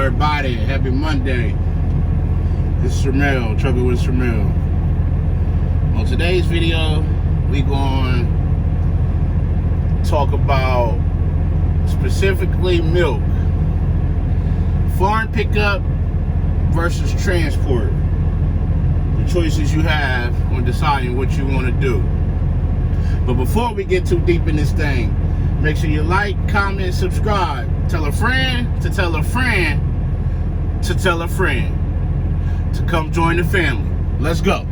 everybody. Happy Monday. This is Shermel, Trucking with Shermel. On today's video, we going to talk about specifically milk. Farm pickup versus transport. The choices you have when deciding what you want to do. But before we get too deep in this thing, make sure you like, comment, subscribe. Tell a friend to tell a friend to tell a friend to come join the family. Let's go.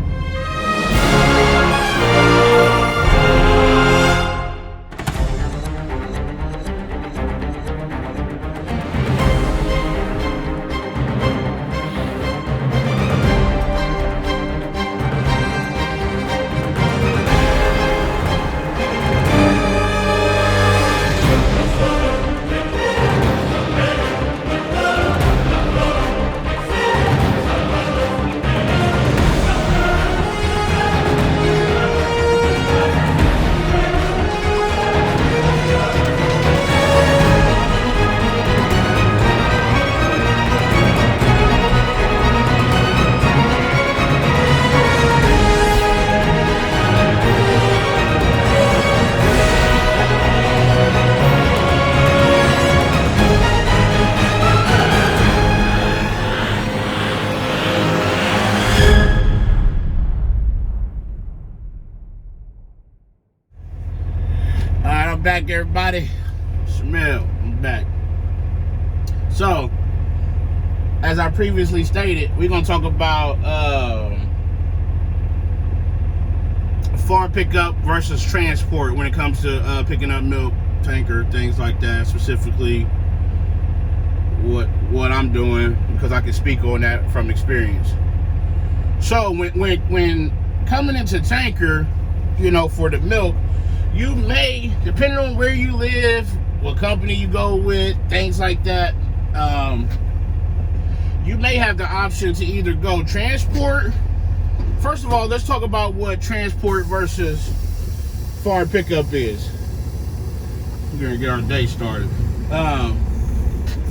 Back, everybody. Shermel, I'm back. So, as I previously stated, we're gonna talk about farm pickup versus transport when it comes to picking up milk, tanker, things like that. Specifically, what I'm doing, because I can speak on that from experience. So, when coming into tanker, you know, for the milk, you may, depending on where you live, what company you go with, things like that, you may have the option to either go transport. First of all, let's talk about what transport versus farm pickup is. We're gonna get our day started. I'm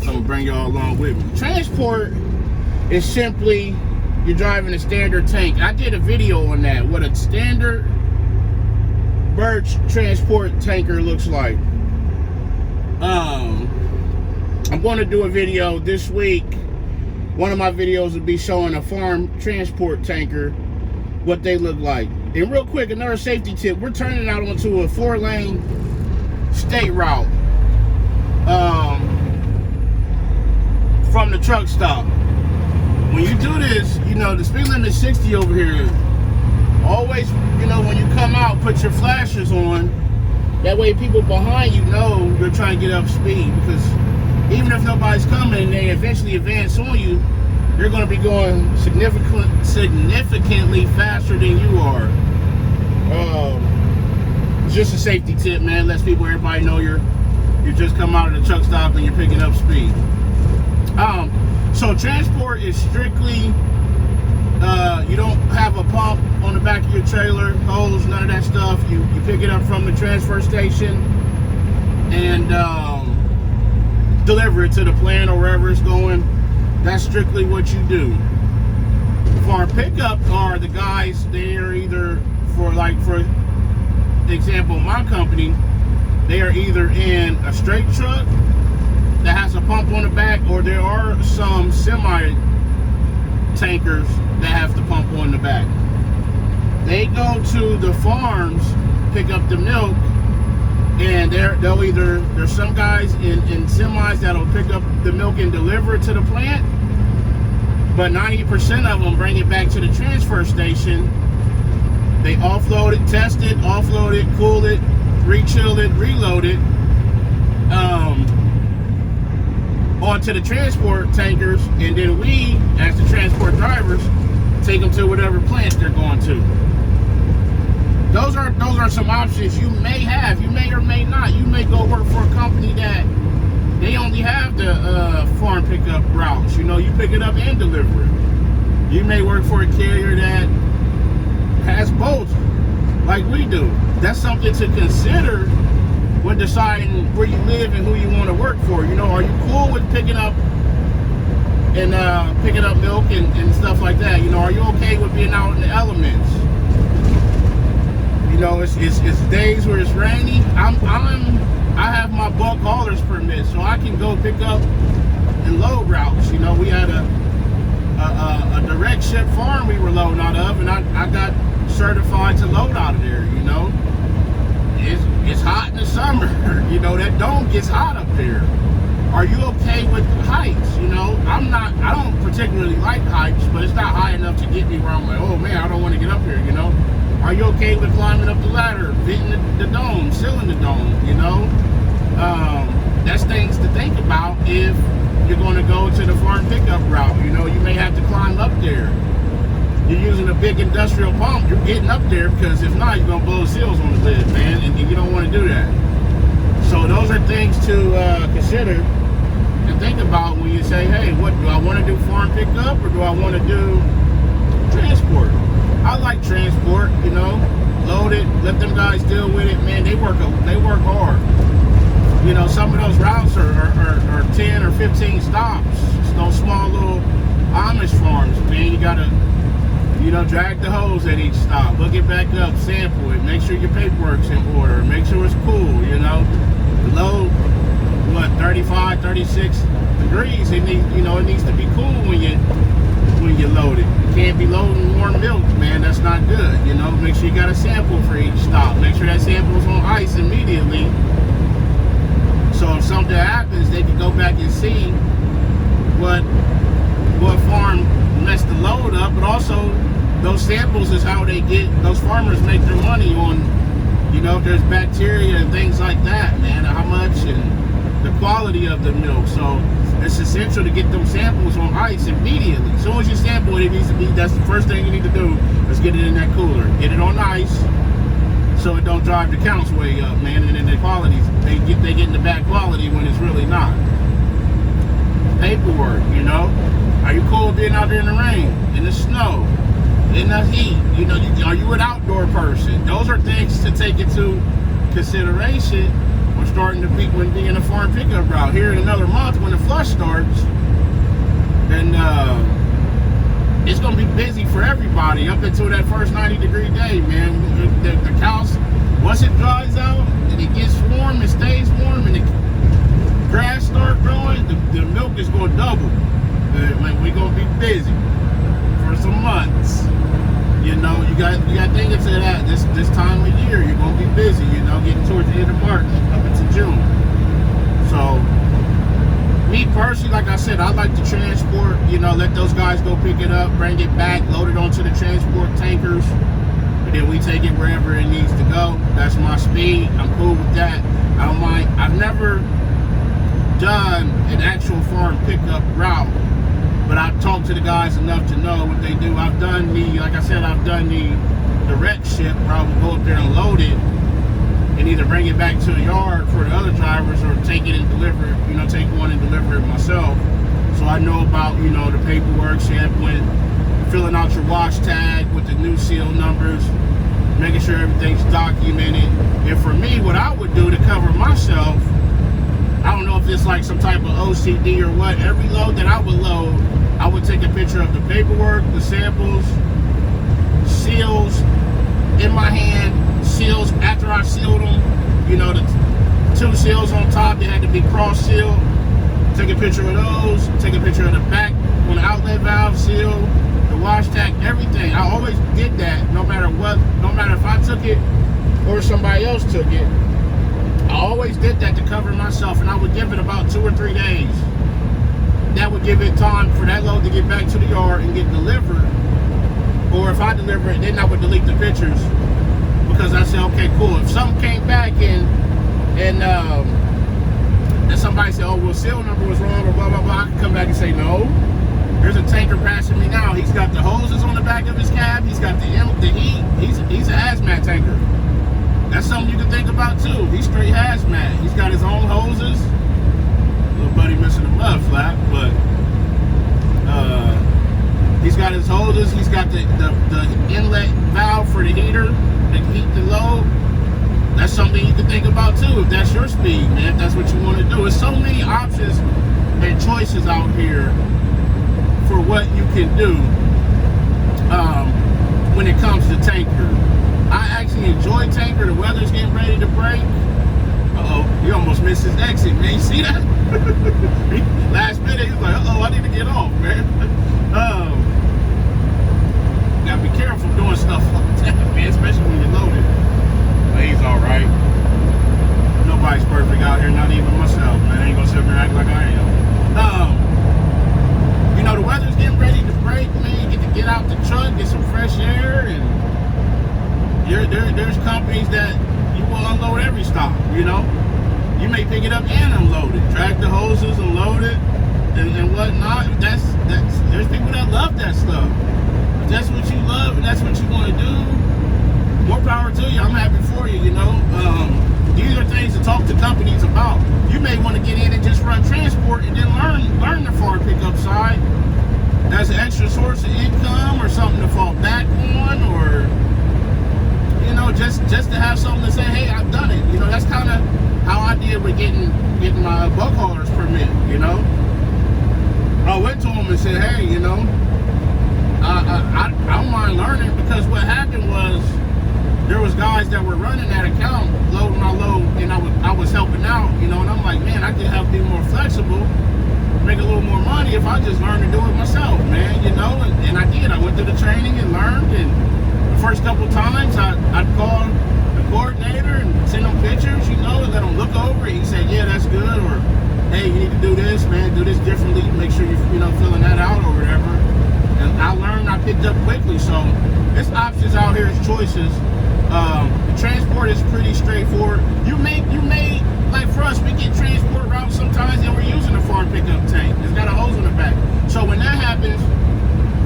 gonna bring y'all along with me. Transport is simply you're driving a standard tank. I did a video on that, what a standard Birch transport tanker looks like. I'm going to do a video this week. One of my videos will be showing a farm transport tanker, what they look like. And real quick, another safety tip: we're turning out onto a 4-lane state route from the truck stop. When you do this, you know the speed limit is 60 over here. Always, you know, when you come out, put your flashers on. That way people behind you know you're trying to get up speed, because even if nobody's coming and they eventually advance on you, you're going to be going significantly faster than you are. It's just a safety tip, man. Lets everybody know you just come out of the truck stop and you're picking up speed. So transport is strictly, you don't have a pump on the back of your trailer, hose, none of that stuff. You pick it up from the transfer station and deliver it to the plant or wherever it's going. That's strictly what you do. Farm pickup are the guys, they are either, for example, my company, they are either in a straight truck that has a pump on the back, or there are some semi tankers that have the pump on the back. They go to the farms, pick up the milk, and there's some guys in semis that'll pick up the milk and deliver it to the plant, but 90% of them bring it back to the transfer station. They offload it, test it, offload it, cool it, re-chill it, reload it, onto the transport tankers, and then we, as the transport drivers, take them to whatever plant they're going to. Those are some options you may have. You may or may not. You may go work for a company that they only have the farm pickup routes. You know, you pick it up and deliver it. You may work for a carrier that has both, like we do. That's something to consider when deciding where you live and who you want to work for. You know, are you cool with picking up and picking up milk and stuff like that? You know, are you okay with being out in the elements? You know, it's days where it's rainy. I have my bulk haulers permit, so I can go pick up and load routes. You know, we had a direct ship farm we were loading out of, and I got certified to load out of there. You know, it's hot in the summer. You know, that dome gets hot up there. Are you okay with heights? You know, I don't particularly like heights, but it's not high enough to get me where I'm like, oh man, I don't want to get up here, you know? Are you okay with climbing up the ladder, fitting the dome, sealing the dome, you know? That's things to think about if you're going to go to the farm pickup route. You know, you may have to climb up there. You're using a big industrial pump, you're getting up there, because if not, you're going to blow the seals on the lid, man, and you don't want to do that. So those are things to consider and think about when you say, hey, what do I want to do, farm pickup, or do I want to do transport? I like transport, you know, load it, let them guys deal with it. Man, they work hard. You know, some of those routes are 10 or 15 stops. It's those small little Amish farms, man. You gotta, you know, drag the hose at each stop, hook it back up, sample it, make sure your paperwork's in order, make sure it's cool, you know. The load, what, 35, 36 degrees, it needs to be cool when you load it. You can't be loading warm milk, man, that's not good. You know, make sure you got a sample for each stop. Make sure that sample's on ice immediately. So if something happens, they can go back and see what farm messed the load up, but also those samples is how those farmers make their money on, you know, if there's bacteria and things like that, man, how much and the quality of the milk. So it's essential to get them samples on ice immediately. As soon as you sample it, that's the first thing you need to do is get it in that cooler. Get it on ice so it don't drive the counts way up, man, and then the qualities, they get in the bad quality when it's really not. Paperwork, you know. Are you cool with being out there in the rain, in the snow, in the heat? You know, are you an outdoor person? Those are things to take into consideration when being a farm pickup route. Here in another month, when the flush starts, then it's gonna be busy for everybody up until that first 90-degree day, man. The cows, once it dries out and it gets warm and stays warm and the grass start growing, the milk is gonna double. Like, we're gonna be busy for some months. You know, you got to think into that. This time of year, you're gonna be busy. You know, getting towards the end of March up into June. So, me personally, like I said, I like to transport. You know, let those guys go pick it up, bring it back, load it onto the transport tankers, and then we take it wherever it needs to go. That's my speed. I'm cool with that. I don't mind. I've never done an actual farm pickup route, but I've talked to the guys enough to know what they do. I've done the direct ship where I would go up there and load it and either bring it back to the yard for the other drivers or take it and deliver it, you know, take one and deliver it myself. So I know about, you know, the paperwork, sampling, filling out your wash tag with the new seal numbers, making sure everything's documented. And for me, what I would do to cover myself, I don't know if it's like some type of OCD or what, every load that I would load, I would take a picture of the paperwork, the samples, seals in my hand, seals after I sealed them, you know, the 2 seals on top, they had to be cross sealed. Take a picture of those, take a picture of the back when the outlet valve seal, the wash tag, everything. I always did that no matter what, no matter if I took it or somebody else took it. I always did that to cover myself, and I would give it about 2 or 3 days. That would give it time for that load to get back to the yard and get delivered. Or if I deliver it, then I would delete the pictures, because I said, okay, cool. If something came back and somebody said, oh, well, seal number was wrong or blah, blah, blah, I can come back and say, no. There's a tanker passing me now. He's got the hoses on the back of his cab. He's got the heat. He's an hazmat tanker. That's something you can think about too. He's straight hazmat. He's got his own hoses. Little buddy missing a mud flap, but he's got his hoses. He's got the inlet valve for the heater to heat the load. That's something you can think about too, if that's your speed, man. If that's what you want to do. There's so many options and choices out here for what you can do when it comes to tanker. I actually enjoy tanker. The weather's getting ready to break. Uh-oh, you almost missed his exit, man. You see that? Last minute, he was like, uh-oh, I need to get off, man. Gotta be careful doing stuff like that, man, especially when you're loaded. But he's all right. Nobody's perfect out here, not even myself, man. I ain't gonna sit up here and act like I am. You know, the weather's getting ready to break, man. You get to get out the truck, get some fresh air, and there's companies that you will unload every stop, you know. You may pick it up and unload it, drag the hoses, unload it, and whatnot. There's people that love that stuff. If that's what you love and that's what you want to do, more power to you. I'm happy for you, you know. These are things to talk to companies about. You may want to get in and just run transport and then learn the far pickup side as an extra source of income or something to fall back on, or you know, just to have something to say, hey, I've done it. You know, that's kind of how I did with getting my buck hauler's permit, you know. I went to him and said, hey, you know, I don't mind learning, because what happened was there was guys that were running that account, loading my load, and I was helping out, you know, and I'm like, man, I could have been more flexible, make a little more money if I just learned to do it myself, man, you know, and I did. I went to the training and learned, and the first couple times I'd call the coordinator and send them pictures, you know, and let them look over it. He said, yeah, that's good, or hey, you need to do this, man, do this differently, make sure you're, you know, filling that out or whatever. And I learned, I picked up quickly, so there's options out here, it's choices. The transport is pretty straightforward. You may, like for us, we get transport routes sometimes and we're using a farm pickup tank. It's got a hose in the back. So when that happens,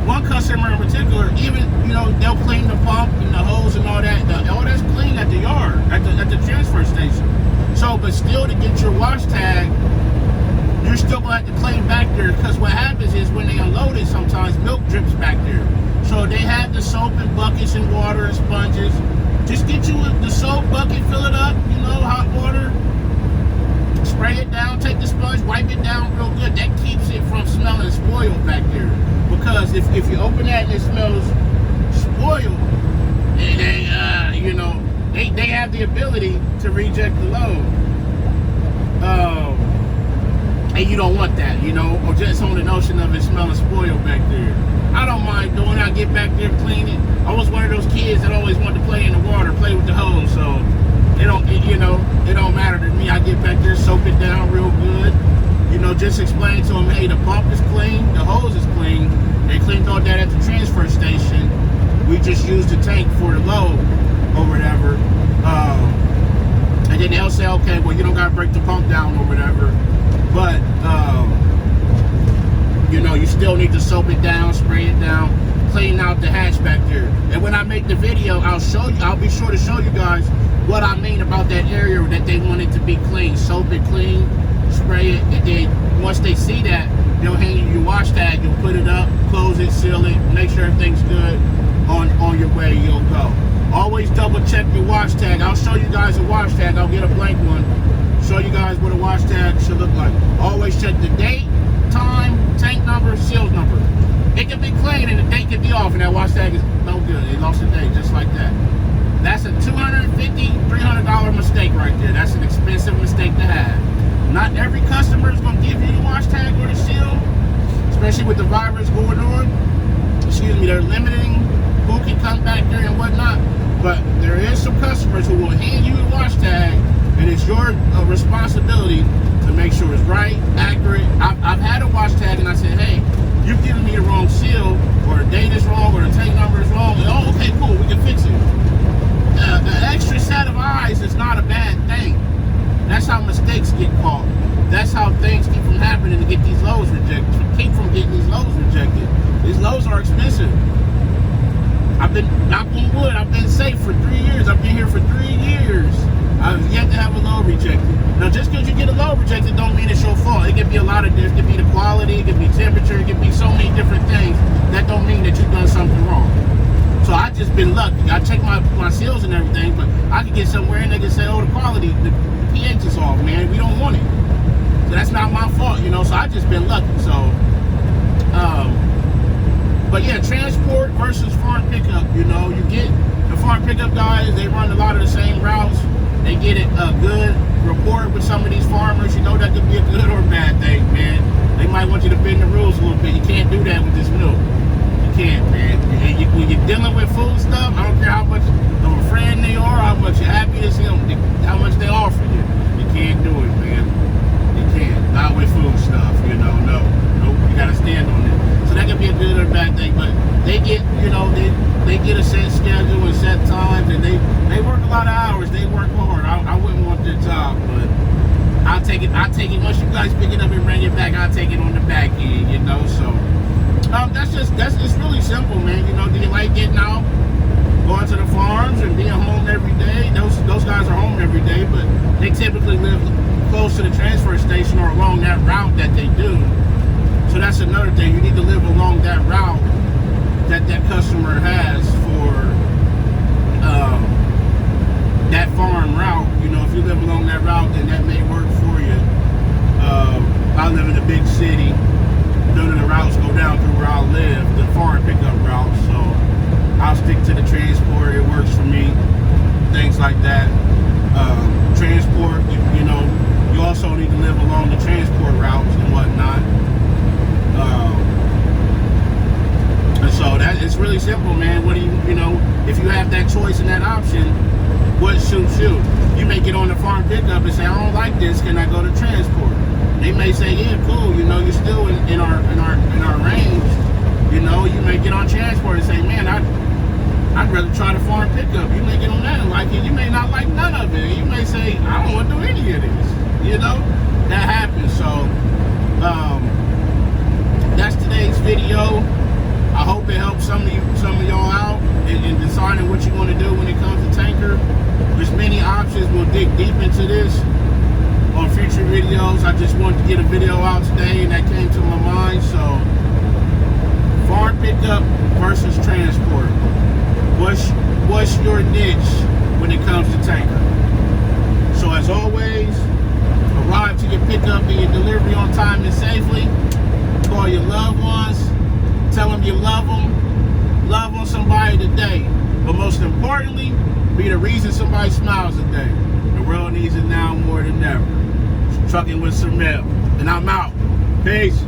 one customer in particular, even, you know, they'll clean the pump and the hose and all that. All that's clean at the yard, at the transfer station. So, but still, to get your wash tag, you're still going to have to clean back there, because what happens is when they unload it, sometimes milk drips back there. So they have the soap and buckets and water and sponges. Just get you the soap bucket, fill it up, you know, hot water, spray it down, take the sponge, wipe it down real good. That keeps it from smelling spoiled back there. Because if you open that and it smells spoiled, and you know, they have the ability to reject the load. And you don't want that, you know, or just on the notion of it smelling spoiled back there. I don't mind doing it. I get back there, clean it. I was one of those kids that always wanted to play in the water, play with the hose, so it don't matter to me. I get back there, soak it down real good, you know, just explain to them, hey, the pump is clean, the hose is clean. They cleaned all that at the transfer station. We just used the tank for the load or whatever. And then they'll say, okay, well, you don't got to break the pump down or whatever. But, you know, you still need to soap it down, spray it down, clean out the hatch back there. And when I make the video, I'll be sure to show you guys what I mean about that area that they want it to be clean. Soap it clean, spray it, and then once they see that, they'll hand you your wash tag, you'll put it up, close it, seal it, make sure everything's good. On your way, you'll go. Always double check your wash tag. I'll show you guys a wash tag. I'll get a blank one. Show you guys what a wash tag should look like. Always check the date, time, tank number, seals number. It can be clean and the date can be off, and that wash tag is no good. It lost the date just like that. That's a $250, $300 mistake right there. That's an expensive mistake to have. Not every customer is going to give you the wash tag or the seal, especially with the virus going on. Excuse me, they're limiting who can come back there and whatnot. But there is some customers who will hand you the wash tag, and it's your responsibility to make sure it's right, accurate. I've had a wash tag and I said, hey, you've given me the wrong seal, or the date is wrong, or the tank number is wrong. And, oh, okay, cool, we can fix it. The extra set of eyes is not a bad thing. That's how mistakes get caught. That's how things keep from happening to get these loads rejected. Keep from getting these loads rejected. These loads are expensive. I've been, knock on wood, I've been safe for 3 years. I've been here for 3 years. I've yet to have a load rejected. Now, just because you get a load rejected don't mean it's your fault. It could be a lot of this. It could be the quality, it could be temperature, it could be so many different things. That don't mean that you've done something wrong. So I just been lucky. I check my seals and everything, but I could get somewhere and they can say, oh, the quality, the pH is off, man. We don't want it. So that's not my fault, you know. So I just been lucky. So But yeah, transport versus farm pickup. You know, you get the farm pickup guys, they run a lot of the same routes. They get a good rapport with some of these farmers. You know, that could be a good or a bad thing, man. They might want you to bend the rules a little bit. You can't do that with this milk. You can't, man. When you're dealing with food stuff, I don't care how much of a friend they are, how much you're happy to see them, how much they offer you. You can't do it, man. You can't. Not with food stuff, you know. No. Nope. You gotta stand on it. So that could be a good or bad thing, but they get, you know, they get a set schedule and set times, and they work a lot of hours. They work hard. I wouldn't want their job, but I'll take it. Once you guys pick it up and bring it back, I'll take it on the back end, you know. So it's really simple, man. You know, do you like getting out, going to the farms and being home every day? Those guys are home every day, but they typically live close to the transfer station or along that route that they do. So that's another thing. You need to live along that route that customer has for that farm route. You know, if you live along that route, then that may work for you. I live in a big city. None of the routes go down through where I live, the farm pickup route. So I'll stick to the transport. It works for me. Things like that. Transport, you know, you also need to live along the transport routes and whatnot. And so that it's really simple, man. What do you know, if you have that choice and that option, what suits you? You may get on the farm pickup and say, I don't like this, can I go to transport? They may say, yeah, cool, you know, you're still in our range. You know, you may get on transport and say, man, I'd rather try the farm pickup. You may get on that and like it. You may not like none of it. You may say, I don't want to do any of this. You know, that happens. So that's today's video. I hope it helps some of y'all out in deciding what you want to do when it comes to tanker. There's many options. We'll dig deep into this on future videos. I just wanted to get a video out today, and that came to my mind. So, farm pickup versus transport. What's your niche when it comes to tanker? So, as always, arrive to your pickup and your delivery on time and safely. Call your loved ones. Tell them you love them. Love on somebody today. But most importantly, be the reason somebody smiles today. The world needs it now more than ever. Trucking with Samil. And I'm out. Peace.